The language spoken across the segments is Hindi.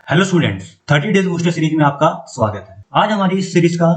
Hello students, 30 days booster series में आपका स्वागत है। आज हमारी इस सीरीज का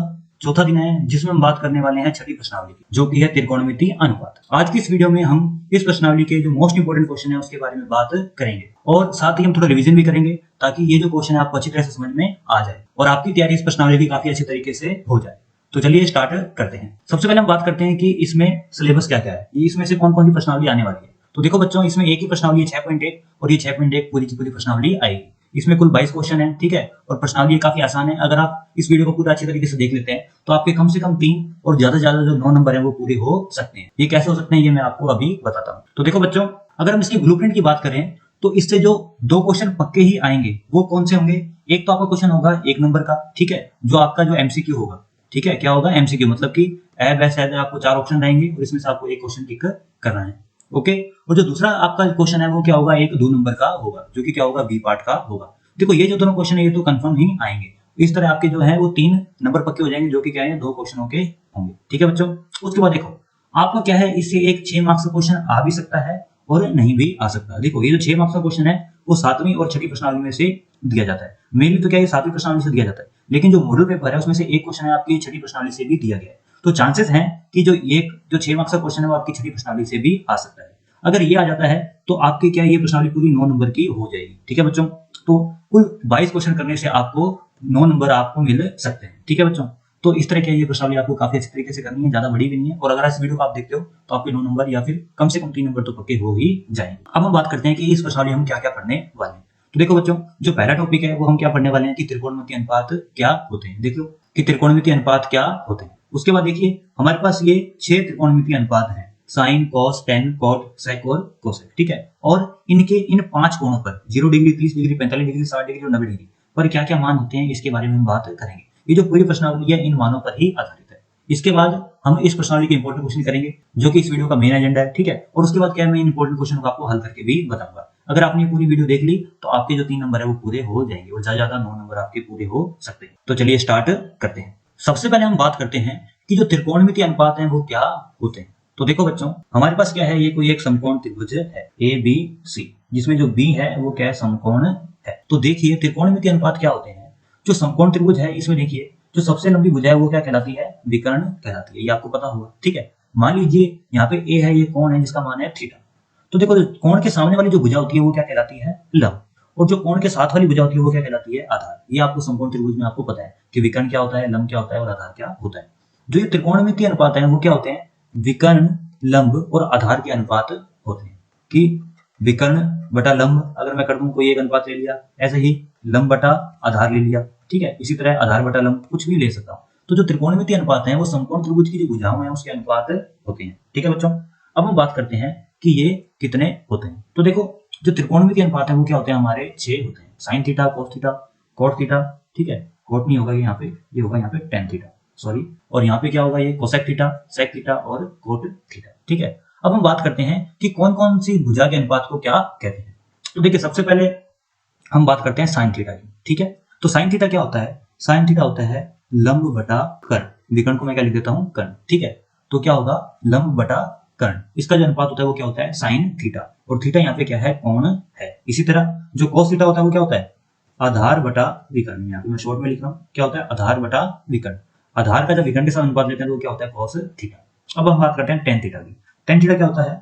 चौथा दिन है जिसमें हम बात करने वाले हैं छठी प्रश्नावली की, जो कि है त्रिकोणमितीय अनुपात। आज की इस वीडियो में हम इस प्रश्नावली के जो मोस्ट इंपोर्टेंट क्वेश्चन है उसके बारे में बात करेंगे और साथ ही हम थोड़ा रिवीजन भी करेंगे ताकि ये जो क्वेश्चन है आपको अच्छी तरह से समझ में आ जाए और आपकी तैयारी इस प्रश्नावली की काफी अच्छी तरीके से हो जाए। तो चलिए स्टार्ट करते हैं। सबसे पहले हम बात करते हैं कि इसमें सिलेबस क्या क्या है, इसमें से कौन कौन सी प्रश्नावली आने वाली है। तो देखो बच्चों, इसमें एक ही प्रश्नावली है 6.1 और ये 6.1 पूरी की पूरी प्रश्नावली आएगी। इसमें कुल 22 क्वेश्चन है, ठीक है। और प्रश्नावली काफी आसान है। अगर आप इस वीडियो को पूरा अच्छी तरीके से देख लेते हैं तो आपके कम से कम 3 और ज्यादा से ज्यादा जो 9 नंबर है वो पूरे हो सकते हैं। ये कैसे हो सकते हैं ये मैं आपको अभी बताता हूँ। तो देखो बच्चों, अगर हम इसकी ब्लूप्रिंट की बात करें तो इससे जो 2 क्वेश्चन पक्के ही आएंगे वो कौन से होंगे। एक तो आपका क्वेश्चन होगा 1 नंबर का, ठीक है, जो आपका जो एमसीक्यू होगा, ठीक है। क्या होगा? एमसीक्यू, मतलब कि ए बी सी आपको 4 ऑप्शन रहेंगे और इसमें से आपको एक क्वेश्चन टिक करना है, ओके। और जो दूसरा आपका क्वेश्चन है वो क्या होगा? एक 2 नंबर का होगा, जो कि क्या होगा? बी पार्ट का होगा। देखो ये जो दोनों क्वेश्चन है ये तो कंफर्म ही आएंगे। इस तरह आपके जो है वो 3 नंबर पक्के हो जाएंगे, जो कि क्या है 2 क्वेश्चनों के होंगे, ठीक है बच्चों। उसके बाद देखो आपको क्या है, इससे एक 6 मार्क्स का क्वेश्चन आ भी सकता है और नहीं भी आ सकता। देखो ये जो 6 मार्क्स का क्वेश्चन है वो 7वीं और 6ठी प्रश्नावली में से दिया जाता है। मेनली तो क्या है 7वीं प्रश्नावली से दिया जाता है, लेकिन जो मॉडल पेपर है उसमें से एक क्वेश्चन है आपकी 6ठी प्रश्नावली से भी दिया गया है। तो चांसेस हैं कि जो 6 मार्क्स का क्वेश्चन है वो आपकी 6ठी प्रश्नावली से भी आ सकता है। अगर ये आ जाता है तो आपकी क्या ये प्रश्नावली पूरी 9 नंबर की हो जाएगी, ठीक है बच्चों। तो कुल 22 क्वेश्चन करने से आपको 9 नंबर आपको मिल सकते हैं, ठीक है बच्चों। तो इस तरह की ये प्रश्नावली आपको काफी अच्छी तरीके से करनी है, ज्यादा बड़ी भी नहीं है। और अगर इस वीडियो को आप देखते हो तो आपके 9 नंबर या फिर कम से कम 3 नंबर तो पक्के हो ही जाएंगे। अब हम बात करते हैं कि इस प्रश्नावली हम क्या क्या पढ़ने वाले हैं। तो देखो बच्चों, जो पहला टॉपिक है वो हम क्या पढ़ने वाले हैं कि त्रिकोणमितीय अनुपात क्या होते हैं। देख लो कि त्रिकोणमितीय अनुपात क्या होते हैं। उसके बाद देखिए हमारे पास ये 6 त्रिकोणमितीय अनुपात हैं, साइन, कॉस, टेन, कॉट, सेक और कोसेक, ठीक है। और इनके इन 5 कोणों पर 0 डिग्री, 30 डिग्री, 45 डिग्री, 60 डिग्री और 90 डिग्री पर क्या क्या मान होते हैं इसके बारे में हम बात करेंगे। ये जो पूरी प्रश्नावली है इन मानों पर ही आधारित है। इसके बाद हम इस प्रश्नावली के इंपॉर्टेंट क्वेश्चन करेंगे, जो कि इस वीडियो का मेन एजेंडा है, ठीक है। और उसके बाद क्या है, मैं इंपॉर्टेंट क्वेश्चन को आपको हल करके भी बताऊंगा। अगर आपने पूरी वीडियो देख ली तो आपके जो 3 नंबर है वो पूरे हो जाएंगे और ज्यादा 9 नंबर आपके पूरे हो सकते हैं। तो चलिए स्टार्ट करते हैं। सबसे पहले हम बात करते हैं कि जो त्रिकोणमितीय अनुपात है वो क्या होते हैं। तो देखो बच्चों, हमारे पास क्या है, ये कोई एक समकोण त्रिभुज है ए बी सी, जिसमें जो बी है वो क्या है? समकोण है। तो देखिए त्रिकोणमितीय अनुपात क्या होते हैं। जो समकोण त्रिभुज है इसमें देखिए जो सबसे लंबी भुजा है वो क्या कहलाती है? विकर्ण कहलाती है। ये आपको पता होगा, ठीक है। मान लीजिए यहाँ पे ए है, ये कोण है जिसका मान है थीटा। तो देखो कोण के सामने वाली जो भुजा होती है वो क्या कहलाती है? लंब। और जो कोण के साथ वाली भुजा होती है वो क्या कहलाती है? आधार। ये आपको समकोण त्रिभुज में आपको पता है कि विकर्ण क्या होता है, लंब क्या होता है और आधार क्या होता है। जो ये त्रिकोणमितीय अनुपात है वो क्या होते हैं? विकर्ण, लंब और आधार के अनुपात होते हैं। कि विकर्ण बटा लंब अगर मैं कर दूं कोई एक अनुपात ले लिया, ऐसे ही लंब बटा आधार ले लिया, ठीक है। इसी तरह आधार बटा लंब कुछ भी ले सकता हूं। तो जो त्रिकोणमितीय अनुपात है वो समकोण त्रिभुज की जो भुजाएं हैं उसके अनुपात होते हैं, ठीक है बच्चों। अब हम बात करते हैं कि ये कितने होते हैं। तो देखो जो त्रिकोणमितीय अनुपात है वो क्या होते हैं? हमारे 6 होते हैं। Sine theta, cos theta, cot theta, ठीक है। कॉट नहीं होगा यहाँ पे, ये होगा यहाँ पे टेन थीटा, सॉरी। और यहाँ पे क्या होगा? ये कोसेक थीटा, सेक थीटा और कोट थीटा, ठीक है। अब हम बात करते हैं कि कौन कौन सी भुजा के अनुपात को क्या कहते हैं। तो देखिए सबसे पहले हम बात करते हैं साइन थीटा की, ठीक है। तो साइन थीटा क्या होता है? साइन थीटा होता है लंब बटा कर्ण। विकर्ण को मैं क्या लिख देता हूँ? कर्ण, ठीक है। तो क्या होगा? लंब बटा कर्ण। इसका जो अनुपात होता है वो क्या होता है? Sine theta. और थीटा यहाँ पे क्या है? कोण है। इसी तरह जो कोस थीटा होता है वो क्या होता है? आधार बटा विकर्ण। यहाँ पे मैं शॉर्ट में लिख रहा हूँ, क्या होता है? आधार बटा विकर्ण। आधार का जब विकर्ण के साथ अनुपात लेते हैं तो वो क्या होता है? Cos theta. अब हम बात करते हैं टेन थीटा की। टेन थीटा क्या होता है?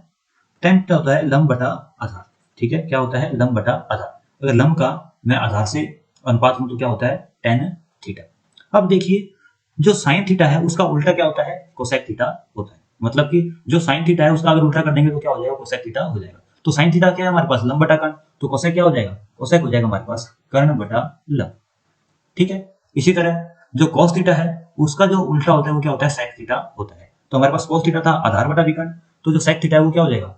टेन थीटा होता है लंब बटा आधार, ठीक है। क्या होता है? लंब बटा आधार। अगर लंब का मैं आधार से अनुपात लूं तो क्या होता है? Tan theta. अब देखिए जो साइन थीटा है उसका उल्टा क्या होता है? कोसेक थीटा होता है। मतलब कि जो साइन थीटा है उसका अगर उल्टा कर देंगे तो क्या हो जाएगा? कोसेक थीटा हो जाएगा। तो साइन थीटा क्या है हमारे पास? लंब बटा कर्ण। तो कोसेक क्या हो जाएगा? कोसेक हो जाएगा हमारे पास कर्ण बटा लंब, ठीक है। इसी तरह जो कॉस थीटा है उसका जो उल्टा होता है वो क्या होता है? सेक थीटा होता है। तो हमारे पास कॉस थीटा था आधार बटा विकर्ण, तो जो सेक थीटा है वो क्या हो जाएगा?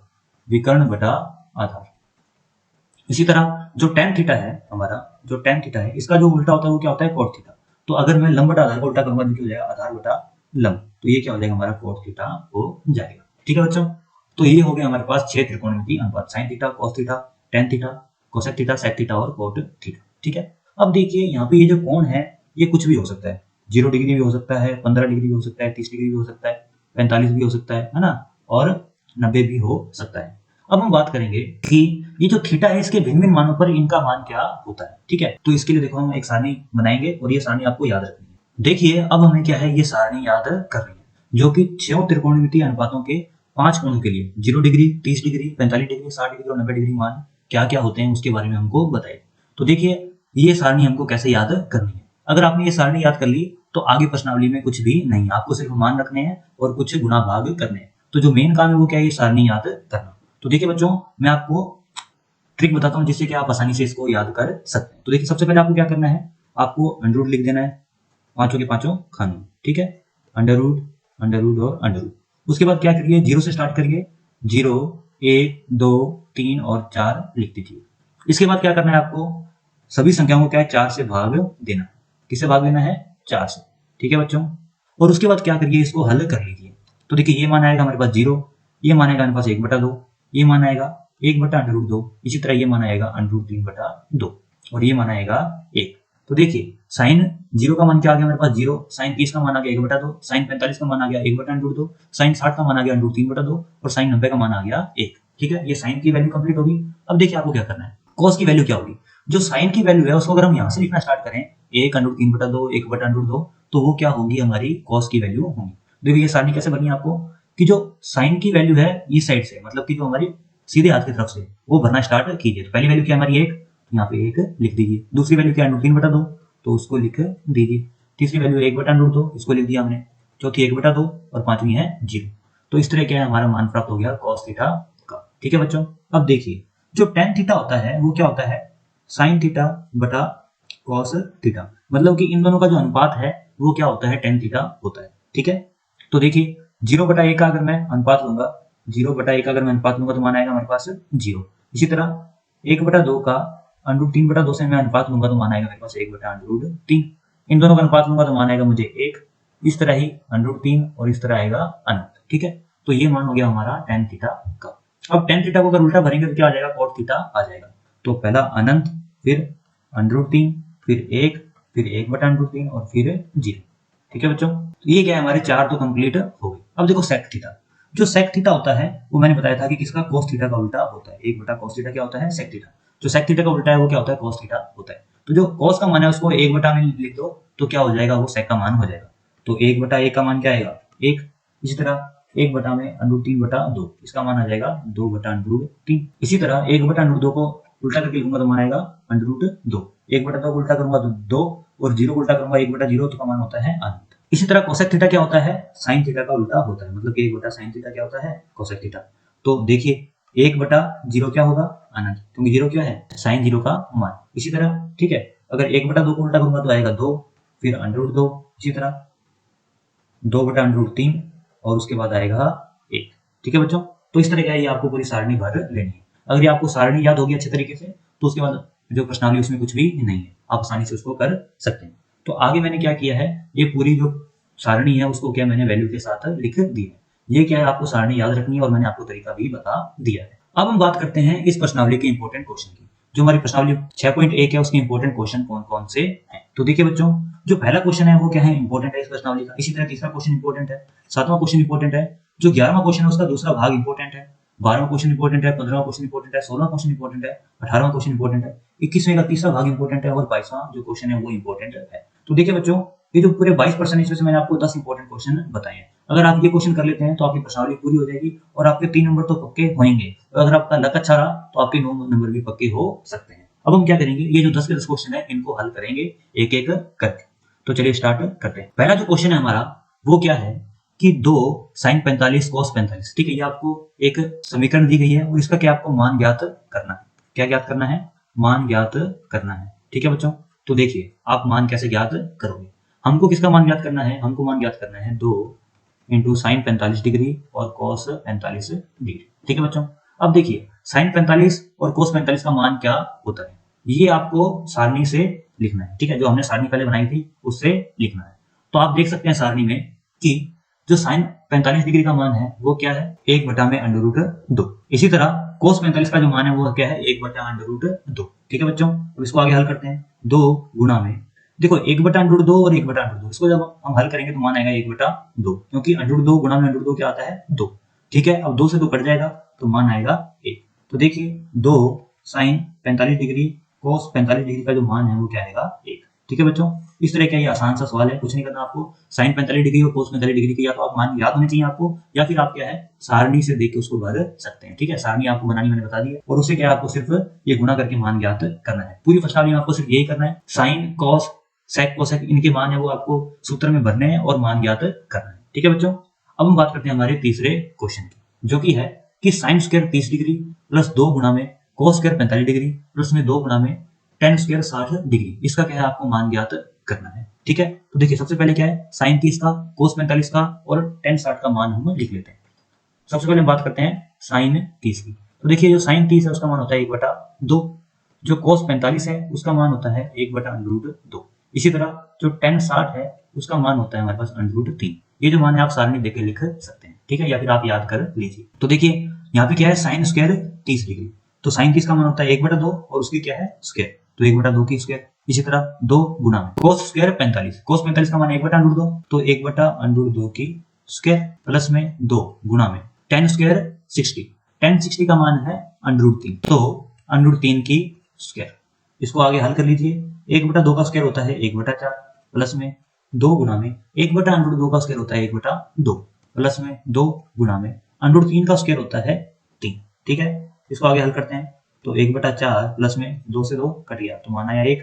विकर्ण बटा आधार। इसी तरह जो टेन थीटा है हमारा, जो टेन थीटा है इसका जो उल्टा होता है वो क्या होता है? Cot theta. तो अगर मैं लंब बटा आधार को उल्टा करूंगा तो क्या हो जाएगा? आधार बटा लंब। तो ये क्या हो जाएगा? हमारा कोट थीटा हो जाएगा, ठीक है बच्चों। तो ये हो गया हमारे पास 6 त्रिकोणमितीय अनुपात, sine theta, cos theta, tan theta, cosec theta, sec theta और कोट थीटा, ठीक है। अब देखिए यहाँ पे ये जो कोण है ये कुछ भी हो सकता है। 0 डिग्री भी हो सकता है, 15 डिग्री भी हो सकता है, 30 डिग्री भी हो सकता है, 45 भी हो सकता है ना, और 90 भी हो सकता है। अब हम बात करेंगे कि ये जो थीटा है इसके भिन्न भिन्न मानों पर इनका मान क्या होता है। ठीक है, तो इसके लिए देखो हम एक सारणी बनाएंगे और ये सारणी आपको याद रखनी है। देखिए अब हमें क्या है, ये सारणी याद करनी है जो कि 6 त्रिकोणमितीय अनुपातों के 5 कोणों के लिए 0 डिग्री, 30 डिग्री, 45 डिग्री, 60 डिग्री और 90 डिग्री मान क्या क्या होते हैं उसके बारे में हमको बताए। तो देखिए ये सारणी हमको कैसे याद करनी है। अगर आपने ये सारणी याद कर ली तो आगे प्रश्नावली में कुछ भी नहीं, आपको सिर्फ मान रखने हैं और कुछ गुणा भाग करने हैं। तो जो मेन काम है वो क्या है, ये सारणी याद करना। तो देखिए बच्चों मैं आपको ट्रिक बताता हूँ जिससे कि आप आसानी से इसको याद कर सकते हैं। तो देखिए सबसे पहले आपको क्या करना है, आपको अंडर रूट लिख देना है पांचों के पांचों खानों। ठीक है, अंडर रूट और अंडर रूट। उसके बाद क्या करिए, 0 से स्टार्ट करिए, 0, 1, 2, 3 और 4 लिख दीजिए। इसके बाद क्या करना है, आपको सभी संख्याओं को क्या है 4 से भाग देना। किससे भाग देना है, 4 से। ठीक है बच्चों, और उसके बाद क्या करिए, इसको हल कर लीजिए। तो देखिए ये मान आएगा हमारे पास 0, ये मान आएगा हमारे पास 1/2, ये मान आएगा 1/√2, इसी तरह ये मान आएगा √3/2 और ये मान आएगा 1। तो देखिए साइन 0 का मान क्या आ गया हमारे पास 0, साइन 30 का मान आ गया 1/2, साइन 45 का मान आ गया 1/√2, साइन 60 का मान आ गया √3/2 और साइन 90 का मान आ गया 1। ठीक है, ये साइन की वैल्यू कंप्लीट होगी। अब देखिए आपको क्या करना है, कॉस की वैल्यू क्या होगी। जो साइन की वैल्यू है उसको अगर हम यहाँ से लिखना स्टार्ट करें 1√3/2, 1/√2, तो वो क्या होगी, हमारी कॉस की वैल्यू होगी। देखिए ये सारणी कैसे बनी आपको कि जो साइन की वैल्यू है इस साइड से, मतलब कि जो हमारी सीधे हाथ की तरफ से, वो भरना स्टार्ट कीजिए। तो पहली वैल्यू क्या हमारी 1, यहाँ पे 1 लिख दीजिए। दूसरी वैल्यू क्या है √3/2, तो उसको लिख दीजिए। तीसरी वैल्यू 1/√2, इसको लिख दिया हमने। चौथी 1/2 और पांचवी है 0। तो इस तरह क्या है, हमारा मान प्राप्त हो गया cos थीटा का। ठीक है बच्चों, अब देखिए जो tan थीटा होता है वो क्या होता है, sin थीटा बटा cos थीटा, मतलब कि इन दोनों का जो अनुपात है वो क्या होता है, tan थीटा होता है। ठीक है, तो देखिए 0/1 का अगर मैं अनुपात लूंगा, 0/1 का अगर मैं अनुपात लूंगा तो मान आएगा हमारे पास 0। इसी तरह 1/2 का √3/2 से मैं अनुपात लूंगा तो मान आएगा मेरे पास 1/√3। इन दोनों का अनुपात लूंगा तो मान आएगा मुझे 1। इस तरह ही √3 और इस तरह आएगा अनंत। ठीक है, तो ये मान हो गया हमारा tan थीटा का। अब tan थीटा को अगर उल्टा भरेंगे तो क्या आ जाएगा, cot थीटा आ जाएगा। तो पहला अनंत, फिर √3, फिर 1, फिर 1/√3 और फिर 0। ठीक है बच्चों, तो ये क्या है, हमारे 4 तो कंप्लीट हो गए। अब देखो सेक थीटा, जो सेक थीटा होता है वो मैंने बताया था कि किसका, cos थीटा का उल्टा होता है। 1/cos थीटा क्या होता है, सेक थीटा। जो सेक थीटा का उल्टा है वो क्या होता है, cos थीटा होता है। तो जो cos का मान है उसको 1 में लिख दो तो क्या हो जाएगा, वो सेक का मान हो जाएगा। तो 1/1 का मान क्या आएगा 1। इसी तरह 1 में √3/2, इसका मान आ जाएगा 2/√3। इसी तरह 1/√2 को उल्टा करके लिखूंगा तो मान आएगा √2। 1/2 को उल्टा करूंगा तो 2 और 0 को उल्टा करूंगा 1/0, तो का मान होता है अनंत। इसी तरह कोसेक थीटा क्या होता है, साइन थीटा का उल्टा होता है, मतलब कि 1/sin थीटा क्या होता है, कोसेक थीटा। तो देखिए 1/0 क्या होगा, अनंत, क्योंकि 0 क्या है, साइन 0 का मान। इसी तरह ठीक है, अगर 1/2 को उल्टा करूंगा तो आएगा 2, फिर √2, इसी तरह 2/√3 और उसके बाद आएगा 1। ठीक है बच्चों, तो इस तरह क्या है, ये आपको पूरी सारणी भर लेनी है। अगर ये आपको सारणी याद होगी अच्छे तरीके से तो उसके बाद जो प्रश्नावली उसमें कुछ भी नहीं है, आप आसानी से उसको कर सकते हैं। तो आगे मैंने क्या किया है, ये पूरी जो सारणी है उसको क्या मैंने वैल्यू के साथ लिख दी है। ये क्या है, आपको सारणी याद रखनी है और मैंने आपको तरीका भी बता दिया है। अब हम बात करते हैं इस प्रश्नावली के इंपॉर्टेंट क्वेश्चन की। जो हमारी प्रश्नावली 6.1 है उसके इंपॉर्टेंट क्वेश्चन कौन कौन से हैं। तो देखिए बच्चों, जो पहला क्वेश्चन है वो क्या है, इंपॉर्टेंट है इस प्रश्नावली का। इसी तरह तीसरा क्वेश्चन इंपॉर्टेंट है, 7वां क्वेश्चन इंपॉर्टेंट है, जो 11वां क्वेश्चन है उसका दूसरा भाग इंपॉर्टेंट है, 12वां क्वेश्चन इंपॉर्टेंट है, 15वां क्वेश्न इंपॉर्टेंट है, 16वां क्वेश्चन इंपॉर्टेंट है, 18वां क्वेश्चन इंपॉर्टेंट है, 21वें का तीसरा भाग इंपॉर्टेंट है और 22वां जो क्वेश्चन है वो इंपॉर्टेंट है। तो देखिए बच्चों, ये जो पूरे 22% इसमें से मैंने आपको 10 इंपॉर्टेंट क्वेश्चन बताए हैं। अगर आप ये क्वेश्चन कर लेते हैं तो आपकी प्रश्नावली पूरी हो जाएगी और आपके 3 नंबर तो पक्के होंगे। अगर आपका लक अच्छा रहा तो आपके 9 नंबर भी पक्के हो सकते हैं। अब हम क्या करेंगे, ये जो 10 के 10 क्वेश्चन है इनको हल करेंगे एक एक करके। तो चलिए स्टार्ट करते हैं। पहला जो क्वेश्चन है हमारा वो क्या है कि 2 sin 45 cos 45। ठीक है, ये आपको एक समीकरण दी गई है और इसका क्या आपको मान ज्ञात करना है। क्या ज्ञात करना है, मान ज्ञात करना है। ठीक है बच्चों, तो देखिए आप मान कैसे ज्ञात करोगे। हमको किसका मान ज्ञात करना है, हमको मान ज्ञात करना है 2 इंटू साइन 45 डिग्री और cos 45 डिग्री। ठीक है बच्चों, अब देखिए साइन 45 और cos 45 का मान क्या होता है, ये आपको सारणी से लिखना है। ठीक है, जो हमने सारणी पहले बनाई थी उससे लिखना है। तो आप देख सकते हैं सारणी में कि जो साइन 45 डिग्री का मान है वो क्या है, 1/√2। इसी तरह cos 45 का जो मान है वो क्या है, 1/√2। ठीक है बच्चों, अब इसको आगे हल करते हैं। 2 गुणा में देखो 1/√2 और 1/√2, इसको जब हम हल करेंगे तो मान आएगा 1/2, क्योंकि √2 गुणा में √2 क्या आता है 2। ठीक है, अब 2 से 2 कट जाएगा तो मान आएगा 1। तो देखिए 2 साइन 45 डिग्री कोस 45 डिग्री का जो मान है वो क्या आएगा 1। ठीक है बच्चों, इस तरह का ये आसान सा सवाल है, कुछ नहीं करना आपको। साइन 45 डिग्री और कोस 45 डिग्री के या तो आप मान याद होने चाहिए आपको, या फिर आप क्या है सारणी से देख के उसको भर सकते हैं। ठीक है, सारणी आपको बनानी मैंने बता दी है, और उससे क्या है आपको सिर्फ ये गुणा करके मान ज्ञात करना है। पूरी प्रश्नावली में आपको सिर्फ यही करना है, साइन कॉस सेक कोसेक इनके मान है वो आपको सूत्र में भरने हैं और मान ज्ञात करना है। ठीक है बच्चों, अब हम बात करते हैं हमारे तीसरे क्वेश्चन की, जो कि है कि साइन स्क्वायर 30 डिग्री प्लस 2 गुणा में कोस स्क्वायर 45 डिग्री प्लस में 2 गुणा में टेन स्क्वायर 60 डिग्री, इसका क्या है आपको मान ज्ञात करना है। ठीक है, तो देखिए सबसे पहले क्या है साइन 30 का कोस 45 का और टेन 60 का मान हम लिख लेते हैं। सबसे पहले हम बात करते हैं साइन 30 की। तो देखिए जो साइन 30 है उसका मान होता है 1/2, जो कोस 45 है उसका मान होता है 1/√2। इसी तरह जो टेन 60 है उसका मान होता है हमारे पास √3। ये जो मान है आप सारणी देख के लिख सकते हैं। ठीक है, या फिर आप याद कर लीजिए। तो देखिए यहाँ पे क्या है साइन स्क्वायर 30 डिग्री, तो साइन 30 का मान होता है 1/2 और उसकी क्या है स्क्वायर, तो 1/2 की स्क्वायर। इसी तरह 2 गुणा में कोस स्क्वायर 45, कोस 45 का मान 1/√2, तो 1/√2 की स्क्वायर प्लस में 2 गुणा में टेन स्क्वायर 60, टेन 60 का मान है √3, तो √3 की स्क्वायर। इसको आगे हल कर लीजिए, 1/2 का स्क्वायर होता है 1/4 प्लस में 2 गुणा में 1/√2 का स्क्वायर होता है 1/2 प्लस में 2 गुणा में √3 का स्क्वायर होता है 3। ठीक है, इसको आगे हल करते हैं, तो 1/4 प्लस में 2 से 2 कट गया तो मान आया 1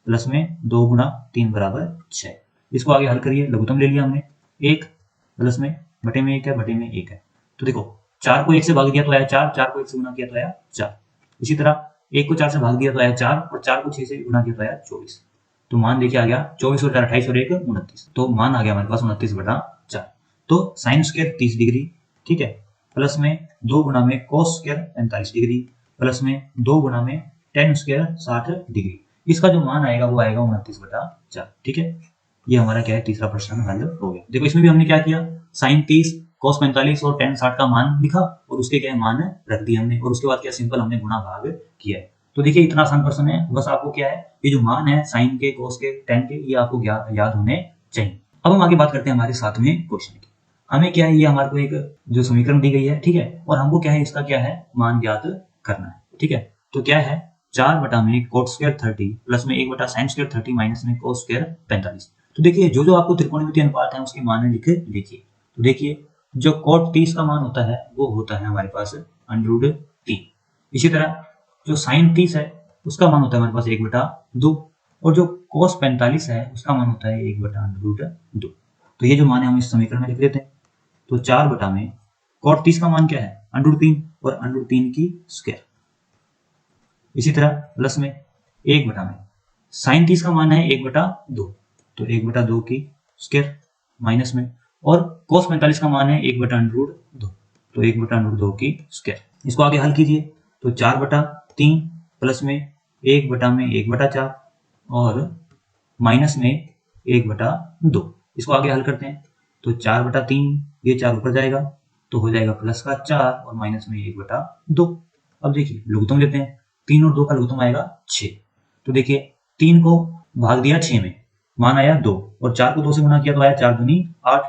प्लस में 2 गुणा 3 बराबर 6। इसको आगे हल करिए, लघुत्तम ले लिया हमने, 1 प्लस में बटे में 1 है, बटे में 1 है। तो देखो 4 को 1 से भाग दिया तो आया 4, 4 को 1 से गुणा किया तो आया 4। इसी तरह 1 को 4 से भाग दिया तो आया 4 और 4 को 6 से गुणा किया तो आया 24। तो मान देखिए आ गया 24 और 4 28 और 1 29, तो मान आ गया हमारे पास 29/4। तो साइन स्क्वायर 30 डिग्री, ठीक है, प्लस में 2 गुणा में कोस स्क्वायर 45 डिग्री प्लस में 2 गुणा में टेन स्क्वायर 60 डिग्री, इसका जो मान आएगा वो आएगा 29/4। ठीक है, ये हमारा क्या है तीसरा प्रश्न हल हो गया। देखो इसमें भी हमने क्या किया, साइन 30 कोस 45 और टेन 60 का मान लिखा और उसके क्या मान रख दिए हमने, और उसके बाद क्या सिंपल हमने गुणा भाग किया है। तो देखिए इतना आसान प्रश्न है, बस आपको क्या है ये जो मान है साइन के कोस के टेन के ये आपको याद होने चाहिए। अब हम आगे बात करते हैं हमारे 7वें क्वेश्चन की। हमें क्या है ये हमारे को एक जो समीकरण दी गई है, ठीक है, और हमको क्या है इसका क्या है मान ज्ञात करना है। ठीक है, तो क्या है 4 में कोट स्क्वायर 30 प्लस में 1 साइन स्क्वायर 30 माइनस में कोस स्क्वायर 45। तो देखिए जो जो आपको त्रिकोणमितीय अनुपात है उसके मान लिख लीजिए। तो देखिए जो कोट 30 का मान होता है वो होता है हमारे पास √3। इसी तरह जो साइन 30 है उसका मान होता है हमारे पास 1/2, और जो कोस 45 है उसका मान होता है 1/√2। तो ये जो मान है हम इस समीकरण में लिख देते हैं। तो 4 में कोट 30 का मान क्या है √3 और √3 की स्क्वायर। इसी तरह प्लस में 1 में साइन 30 का मान है 1/2, तो 1/2 की स्क्वायर माइनस में, और कोस 45 का मान है 1/√2, तो 1/√2 की स्क्वायर। इसको आगे हल कीजिए, तो 4/3 प्लस में 1/4 और माइनस में 1/2। इसको आगे हल करते हैं, तो 4/3 ये 4 ऊपर जाएगा तो हो जाएगा प्लस का 4 और माइनस में 1/2। अब देखिए लघुत्तम लेते हैं, 3 और 2 का लघुत्तम आएगा 6। तो देखिए 3 को भाग दिया 6 में, मान आया 2, और 4 को 2 से गुणा किया तो आया 4 दूनी 8,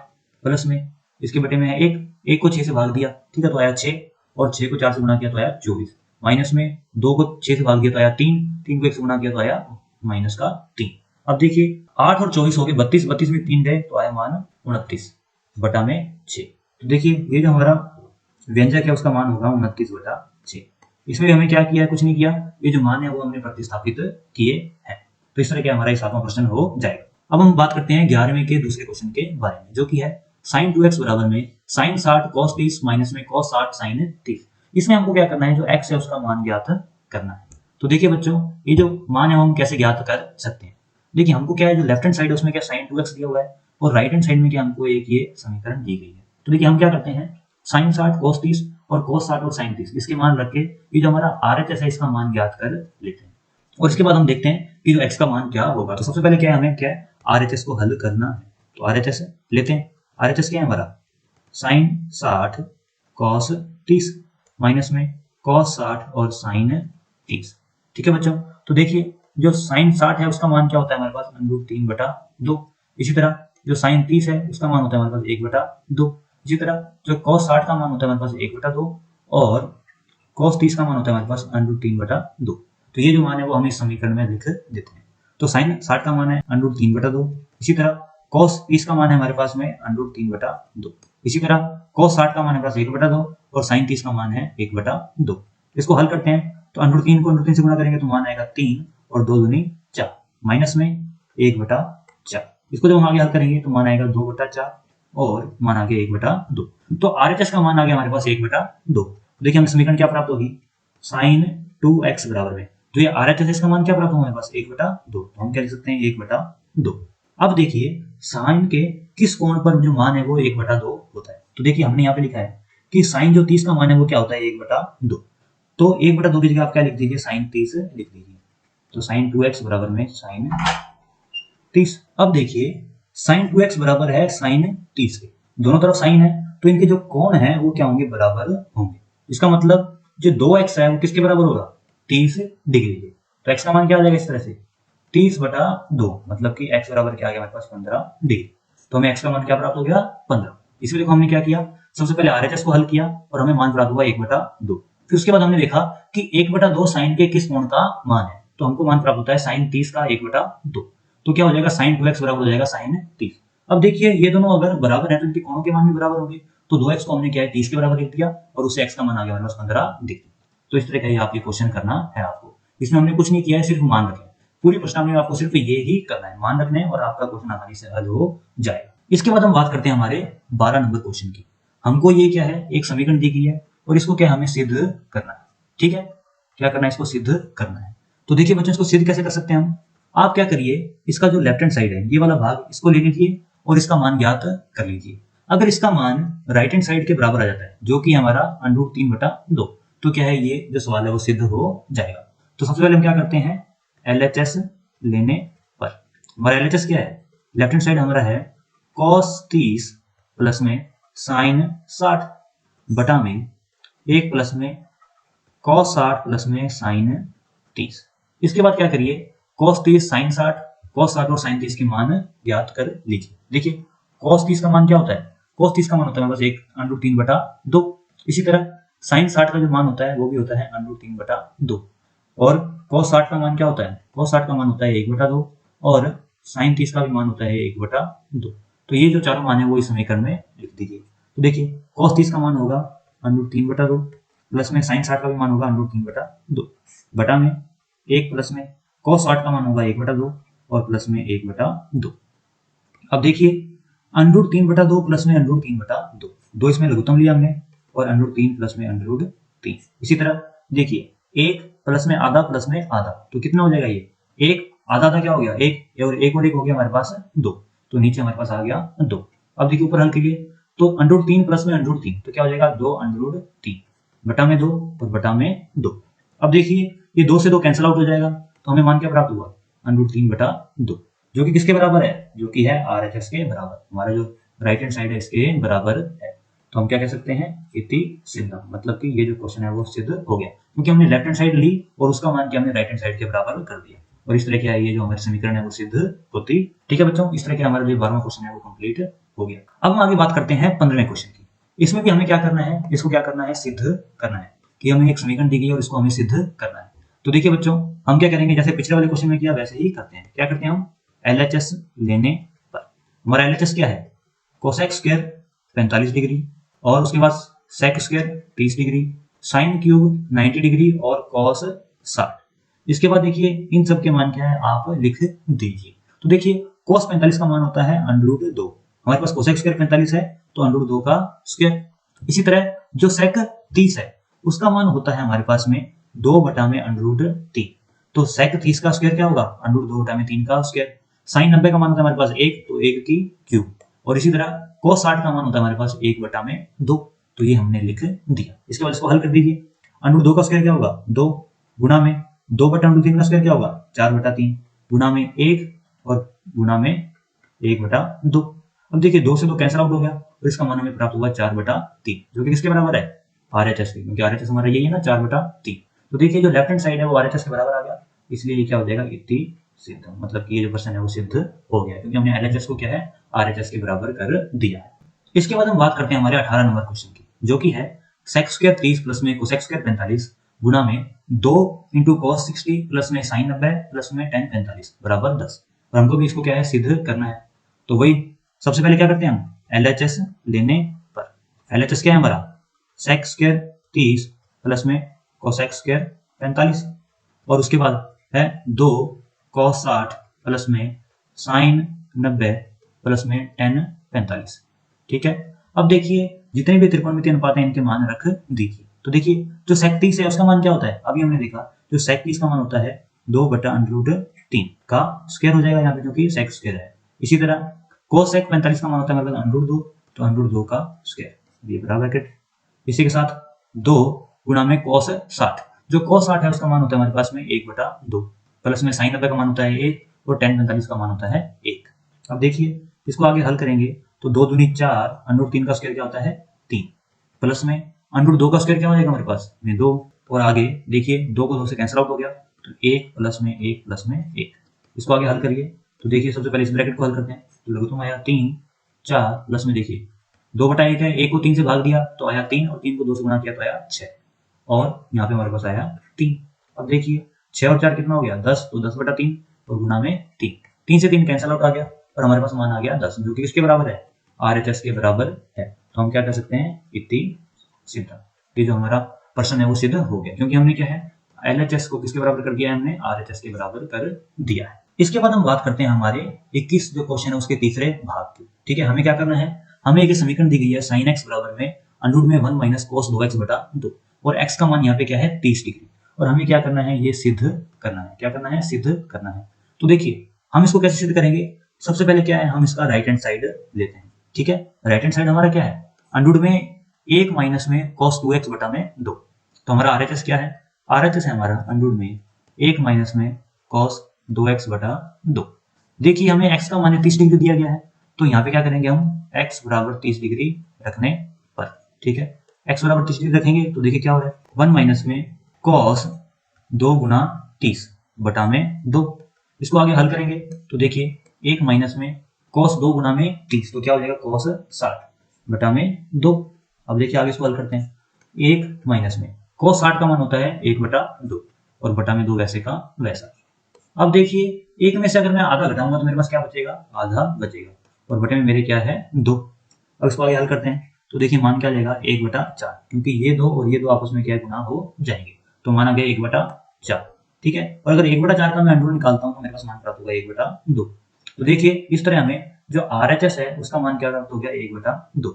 प्लस में इसके बटे में है 1 को 6 से भाग दिया, ठीक है, तो आया 6, और 6 को 4 से गुणा किया तो आया 24, माइनस में 2 को 6 से भाग दिया तो आया 3, 3 को 1 से गुणा किया तो आया माइनस का 3। अब देखिए 8 और 24 हो गए 32, 32 में 3 गए तो आया मान 29/6। तो देखिए ये जो हमारा व्यंजक है उसका मान होगा 29/6। इसमें हमें क्या किया है, कुछ नहीं किया, ये जो मान है वो हमने प्रतिस्थापित किए हैं। तो इस तरह क्या हमारा 7वां प्रश्न हो जाएगा। अब हम बात करते हैं 11वें के दूसरे क्वेश्चन के बारे में, जो कि है sin 2x बराबर में sin 60 cos 30 माइनस में cos 60 sin 30। इसमें हमको क्या करना है, जो x है उसका मान ज्ञात करना है। तो देखिए बच्चों ये जो मान है हम कैसे ज्ञात कर सकते हैं। देखिए हमको क्या है, जो लेफ्ट हैंड साइड है उसमें क्या sin 2x दिया हुआ है, और राइट हैंड साइड में क्या हमको एक ये समीकरण दी गई है। तो देखिए हम क्या करते हैं, sin 60 cos 30 और cos 60 और sin 30 इसके मान रख के ये जो हमारा RHS है इसका मान ज्ञात कर लेते हैं, और इसके बाद हम देखते हैं कि जो x का मान क्या होगा। तो सबसे पहले क्या है, हमें क्या है RHS को हल करना है। तो RHS लेते हैं, RHS क्या है हमारा sin 60 cos 30 माइनस में cos 60 और sin 30। ठीक है बच्चों, तो देखिए जो sin 60 है उसका मान क्या होता है हमारे पास √3/2। इसी तरह जो sin 30 है उसका मान होता है हमारे पास 1/2। इसी तरह जो cos 60 का मान होता है हमारे पास 1/2, और cos 30 का मान होता है हमारे पास √3/2। तो ये जो मान है वो हम इस समीकरण में लिख देते हैं। तो sin 60 का मान है √3/2। इसी तरह cos 30 का मान है हमारे पास में √3/2। इसी तरह cos 60 का मान है हमारे पास 1/2 और sin 30 का मान है 1/2। इसको हल करते हैं तो √3 को √3 से गुणा करेंगे तो मान आएगा 3 और 2 दूनी 4 माइनस में 1/4। इसको जब हम आगे हल करेंगे तो मान आएगा 2/4 और मान आ गया 1/2। तो RHS का मान आ गया हमारे पास 1/2। देखिए हमें समीकरण क्या प्राप्त होगी, sin 2x बराबर में, तो ये RHS का मान क्या प्राप्त होगा हमारे पास 1/2। तो हम क्या लिख सकते हैं 1/2। अब देखिए साइन के किस कोण पर जो मान है वो 1/2 होता है। तो देखिए हमने यहाँ पे लिखा है कि साइन जो 30 का मान है वो क्या होता है 1/2। तो 1/2 की जगह आप क्या लिख दीजिए sin 30 लिख दीजिए। तो sin 2x बराबर में sin 30। अब देखिए sin 2x बराबर है sin 30 के, दोनों तरफ sin है तो इनके जो कोण है वो क्या होंगे, बराबर होंगे। इसका मतलब जो 2x है वो किसके बराबर होगा, 30 डिग्री के। तो x का मान क्या आ जाएगा इस तरह से 30/2, मतलब कि x बराबर क्या आ गया हमारे पास 15 डिग्री। तो हमें x का मान क्या प्राप्त हो गया 15। इसलिए देखो हमने क्या किया, सबसे पहले RHS को हल किया और हमें मान प्राप्त हुआ 1/2। फिर उसके बाद हमने देखा कि 1/2 साइन के किस कोण का मान है, तो हमको मान प्राप्त होता है sin 30 का 1/2। तो क्या हो जाएगा sin 2x बराबर हो जाएगा sin 30। अब देखिए ये दोनों अगर बराबर है तो इनके कोणों के मान भी बराबर होंगे। तो 2x को हमने क्या है 30 के बराबर लिख दिया और उससे x का मान आ गया हमारे पास 15 डिग्री। तो इस तरह का ये आपके क्वेश्चन करना है आपको। इसमें हमने कुछ नहीं किया है, सिर्फ मान रखें। पूरी प्रश्नावली में आपको सिर्फ ये ही करना है, मान रखने और आपका क्वेश्चन आसानी से हल हो जाएगा। इसके बाद हम बात करते हैं हमारे 12 नंबर क्वेश्चन की। हमको ये क्या है, एक समीकरण दी गई है और इसको क्या हमें सिद्ध करना है। ठीक है, क्या करना है, इसको सिद्ध करना है। तो देखिए बच्चों इसको सिद्ध कैसे कर सकते हैं हम। आप क्या करिए, इसका जो लेफ्ट हैंड साइड है ये वाला भाग इसको ले लीजिए और इसका मान ज्ञात कर लीजिए। अगर इसका मान राइट हैंड साइड के बराबर आ जाता है जो कि हमारा √3/2, तो क्या है ये जो सवाल है वो सिद्ध हो जाएगा। तो सबसे पहले हम क्या करते हैं, LHS लेने पर हमारा LHS क्या है, लेफ्ट हैंड साइड हमारा है cos 30 प्लस में sin 60 बटा में 1 प्लस में cos 60 प्लस में sin 30। इसके बाद क्या करिए, cos 30 sin 60, cos 60 और sin 30 के मान ज्ञात कर लीजिए। देखिए cos 30 का मान क्या होता है, cos 30 का मान होता है बस 1√3/2। इसी तरह sin 60 का जो मान होता है वो भी होता है √3/2 और cos 60 का मान क्या होता है, cos 60 का मान होता है 1/2 और sin 30 का भी मान होता है 1/2। तो ये जो चारों मान है वो इस समीकरण में लिख दीजिए। तो देखिए cos 30 का मान होगा √3/2 प्लस में sin 60 का भी मान होगा √3/2 बटा में 1 प्लस में cos 60 का मान होगा 1/2 और प्लस में 1/2। अब देखिए √3/2 प्लस में √3/2, दो इसमें लघुत्तम लिया हमने और √3 प्लस में √3। इसी तरह देखिए 1 प्लस में आधा प्लस में आधा, तो कितना हो जाएगा ये 1 आधा आधा क्या हो गया 1 और 1 हो गया हमारे पास 2। तो नीचे हमारे पास आ गया 2। अब देखिए ऊपर हल करिए तो √3 प्लस में √3 तो क्या हो जाएगा 2√3 बटा में 2 और बटा में 2। अब देखिए ये 2 से 2 कैंसिल आउट हो जाएगा तो हमें मान क्या प्राप्त हुआ √3/2, जो कि किसके बराबर है, जो कि है RHS के बराबर। हमारा जो राइट हैंड साइड है इसके बराबर है। तो हम क्या कह सकते हैं, इति सिद्धम, मतलब कि ये जो क्वेश्चन है वो सिद्ध हो गया क्योंकि हमने लेफ्ट हैंड साइड ली और उसका मान क्या हमने राइट हैंड साइड के बराबर कर दिया। और इस तरह के ये जो हमारे समीकरण है वो सिद्ध होती। ठीक है बच्चों, इस तरह के हमारा जो 12वां क्वेश्चन है वो कंप्लीट हो गया। अब हम आगे बात करते हैं 15वें क्वेश्चन की। इसमें भी हमें क्या करना है, इसको क्या करना है, सिद्ध करना है कि हमें एक समीकरण दी गई है और इसको हमें सिद्ध करना है। तो देखिए बच्चों हम क्या करेंगे, जैसे पिछले वाले क्वेश्चन में किया वैसे ही करते हैं। क्या करते हैं हम, LHS लेने पर हमारा LHS क्या है, कोसेक स्क्वायर 45 डिग्री और उसके बाद sec square 30 degree, sine cube 90 degree और कॉस 60। इसके बाद देखिए इन सब के मान क्या है आप लिख दीजिए। तो देखिए cos 45 का मान होता है √2, हमारे पास कोसेक स्क्वायर 45 है तो √2 का स्क्वायर। इसी तरह जो सेक 30 है उसका मान होता है हमारे पास में 2 बटा में √3, तो सेक 30 का स्क्वायर क्या होगा √2 बटा में 3 का स्क्वायर। साइन 90 का मान होता है हमारे पास 1, तो 1 की क्यूब। और इसी तरह cos 60 का मान होता है हमारे पास 1 बटा में 2, तो ये हमने लिख दिया। इसके बाद इसको हल कर दीजिए। √2 का स्क्वायर क्या होगा 2 गुणा में 2 बटा √3 का स्क्वायर क्या होगा 4 बटा 3 गुणा में 1 और गुणा में 1 बटा 2। अब देखिए 2 से 2 कैंसिल आउट हो गया और इसका मान हमें प्राप्त हुआ 4 बटा 3, जो कि किसके बराबर है RHS के, क्योंकि RHS हमारा यही है ना 4 बटा 3। तो देखिए जो लेफ्ट हैंड साइड है वो RHS के बराबर आ गया, इसलिए ये क्या हो जाएगा इति सिद्ध, मतलब कि ये जो क्वेश्चन है वो सिद्ध हो गया क्योंकि हमने LHS को क्या है RHS के बराबर कर दिया है। इसके बाद हम बात करते हैं हमारे 18 नंबर क्वेश्चन की, जो कि है सेक्स स्क्वायर 30 प्लस में कोसेक स्क्वायर 45 गुना में 2 इंटू कॉस 60 प्लस में साइन 90 प्लस में टेन 45 बराबर 10। और हमको भी इसको क्या है सिद्ध करना है। तो वही सबसे पहले क्या करते हैं हम LHS लेने पर LHS क्या है हमारा सेक्स स्क्वायर 30 प्लस में कोसेक स्क्वायर 45 और उसके बाद है 2 कॉस 60 प्लस में साइन 90 प्लस में टेन 45। ठीक है, अब देखिए जितने भी त्रिकोणमितीय अनुपात हैं इनके मान रख दीजिए। तो देखिए जो सेक 30 है उसका मान क्या होता है, अभी हमने देखा जो सेक 30 का मान होता है 2/√3 का स्क्वायर हो जाएगा यहाँ पे क्योंकि सेक स्क्वायर है। इसी तरह कोसेक 45 का मान होता है हमारे पास √2 तो √2 का स्क्वायर ये बराबर ब्रैकेट। इसी के साथ 2 गुणा में cos 60 जो cos 60 है उसका मान होता है हमारे पास में 1/2 प्लस में साइन 90 का मान होता है 1 और टेन 45 का मान होता है 1। अब देखिए इसको आगे हल करेंगे तो 2 दूनी 4 √3 का स्क्वायर क्या होता है 3 प्लस में √2 का स्क्वायर क्या हो जाएगा हमारे पास में 2 और आगे देखिए 2 को 2 से कैंसिल आउट हो गया तो 1 प्लस में 1 प्लस में 1। इसको आगे हल करिए तो देखिए सबसे पहले इस ब्रैकेट को हल करते हैं तो लघुत्तम आया 3 4 प्लस में देखिए 2/1 है 1 को 3 से भाग दिया तो आया 3 और 3 को 2 से गुणा किया तो आया 6 और यहाँ पे हमारे पास आया 3। अब देखिए 6 और 4 कितना हो गया 10 तो 10/3 और गुणा में 3 से 3 कैंसिल आउट आ गया और हमारे पास मान आ गया 10 जो कि किसके बराबर है RHS के बराबर है। तो हम क्या कर सकते हैं इतनी सिद्ध, ये जो हमारा प्रश्न है वो सिद्ध हो गया क्योंकि हमने क्या है LHS को किसके बराबर कर दिया है हमने RHS के बराबर कर दिया है। इसके बाद हम बात करते हैं हमारे 21 जो क्वेश्चन है उसके तीसरे भाग की। ठीक है, हमें क्या करना है हमें एक समीकरण दी गई है sin x बराबर में √ में 1 माइनस cos 2x/2 और x का मान यहाँ पे क्या है 30 डिग्री और हमें क्या करना है ये सिद्ध करना है। क्या करना है सिद्ध करना है। तो देखिए हम इसको कैसे सिद्ध करेंगे, सबसे पहले क्या है हम इसका राइट हैंड साइड लेते हैं। ठीक है, राइट हैंड साइड हमारा क्या है √ में 1 माइनस में cos 2x/2 तो हमारा RHS क्या है RHS है हमारा √ में 1 माइनस में cos 2x/2। देखिए हमें x का मान 30 डिग्री दिया गया है तो यहाँ पे क्या करेंगे हम x बराबर 30 डिग्री रखने पर। ठीक है, x बराबर 30 डिग्री रखेंगे तो देखिए क्या हो रहा है 1 माइनस में cos 2 गुना 30 बटा में 2। इसको आगे हल करेंगे तो देखिए 1 माइनस में cos 2 गुना में 30 तो क्या हो जाएगा cos 60 बटा में 2। अब देखिए आगे इसको हल करते हैं 1 माइनस में cos 60 का मान होता है 1/2 और बटा में 2 वैसे का वैसा। अब देखिए एक में से अगर मैं आधा घटाऊंगा तो मेरे पास क्या बचेगा आधा बचेगा और बटे में मेरे क्या है 2। अब इसको आगे हल करते हैं तो देखिए मान क्या जाएगा 1/4 क्योंकि ये 2 और ये 2 आपस में क्या गुना हो जाएंगे तो माना गया 1/4। ठीक है, और अगर 1/4 का मैं अंडर निकालता हूँ तो मेरे पास मान प्राप्त होगा 1/2। तो देखिए इस तरह हमें जो RHS है उसका मान क्या प्राप्त हो गया 1/2।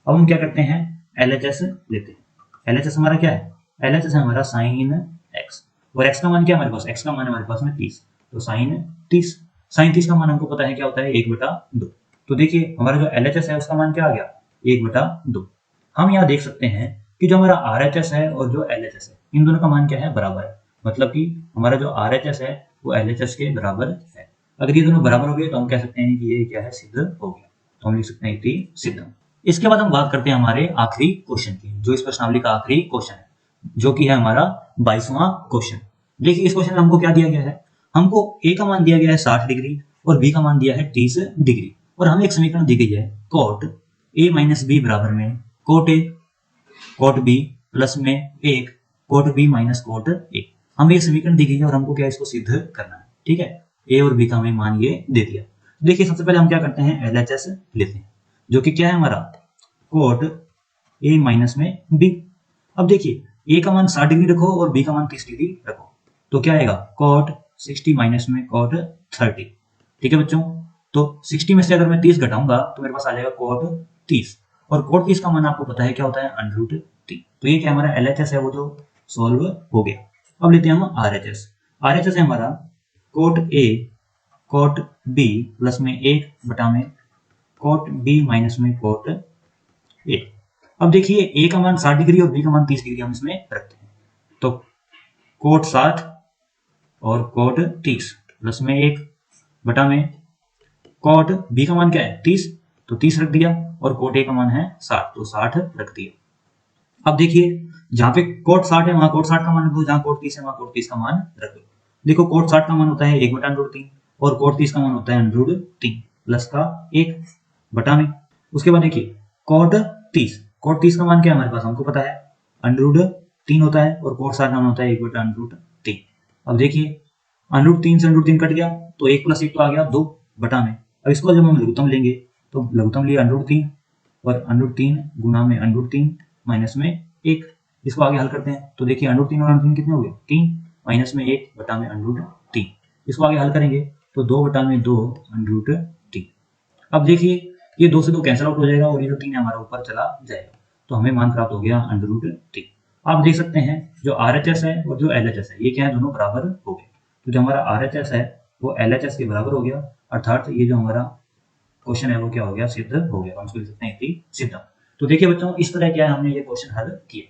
अब हम क्या करते हैं LHS लेते हैं। LHS हमारा क्या है LHS है हमारा sin x और x का मान क्या है हमारे पास x का मान हमारे पास में 30 तो sin 30 का मान हमको पता है क्या होता है 1/2। तो देखिए हमारा जो LHS है उसका मान क्या आ गया 1/2। हम यहाँ देख सकते हैं कि जो हमारा RHS है और जो LHS है इन दोनों का मान क्या है बराबर है, मतलब कि हमारा जो RHS है वो LHS के बराबर है। अगर ये दोनों बराबर हो गए तो हम कह सकते हैं कि ये क्या है सिद्ध हो गया, तो हम लिख सकते हैं कि सिद्ध। इसके बाद हम बात करते हैं हमारे आखिरी क्वेश्चन की जो इस प्रश्नावली का आखिरी क्वेश्चन है जो कि है हमारा 22वां क्वेश्चन। देखिए इस क्वेश्चन में हमको क्या दिया गया है, हमको a का मान दिया गया है 60 डिग्री और b का मान दिया है 30 डिग्री और हमें एक समीकरण दी गई है cot a माइनस बी बराबर में cot a cot b plus में 1 cot b minus cot a। हमें एक समीकरण दी गई है और हमको क्या इसको सिद्ध करना है। ठीक है, a और b का हमें मान ये दे दिया। देखिए सबसे पहले हम क्या करते हैं LHS लेते हैं जो कि क्या है हमारा cot a माइनस में b। अब देखिए a का मान 60 डिग्री रखो और b का मान 30 डिग्री रखो तो क्या आएगा cot 60 माइनस में cot 30। ठीक है बच्चों, तो 60 में से अगर मैं 30 घटाऊंगा तो मेरे पास आ जाएगा cot 30 और cot 30 का मान आपको पता है क्या होता है √3। तो ये क्या हमारा LHS है वो तो सॉल्व हो गया। अब लेते हैं हम RHS है हमारा cot a cot b plus में 1 बटा में cot b माइनस में cot a। अब देखिए a का मान 60 डिग्री और b का मान 30 डिग्री हम इसमें रखते हैं तो cot 60 और cot 30 प्लस में 1 बटा में cot b का मान क्या है 30 तो 30 रख दिया और cot a का मान है 60 तो 60 रख दिया। अब देखिए जहां पे cot 60 है वहां cot 60 का मान रख दो, जहां cot 30 है वहां cot 30 का मान रख दो। देखो cot 60 का मान होता है 1/√3 और cot 30 का मान होता है √3 प्लस का 1 बटा में। उसके बाद देखिए cot 30 का मान क्या है हमारे पास हमको पता है √3 होता है और कोट साइन होता है 1/√3। अब देखिए √3 से √3 कट गया तो 1 + 1 तो आ गया 2 बटा में। अब इसको जब हम लघुत्तम लेंगे तो लघुत्तम लिया √3 और √3 गुना में √3 माइनस में 1। इसको आगे हल करते हैं तो देखिए √3 और √3 कितने हो गए 3 माइनस में 1 बटा में √3। इसको आगे हल करेंगे तो 2 बटा में 2 √3। अब देखिए ये 2 से 2 कैंसिल आउट हो जाएगा और ये जो 3 है हमारा ऊपर चला जाएगा तो हमें मान प्राप्त हो गया √3। आप देख सकते हैं जो RHS है और जो LHS है ये क्या है दोनों बराबर हो गए। तो जो हमारा RHS है वो LHS के बराबर हो गया, अर्थात ये जो हमारा क्वेश्चन है वो क्या हो गया सिद्ध हो गया। हम इसको लिख सकते हैं सिद्ध। तो देखिए बच्चों इस तरह क्या है हमने ये क्वेश्चन हल किए।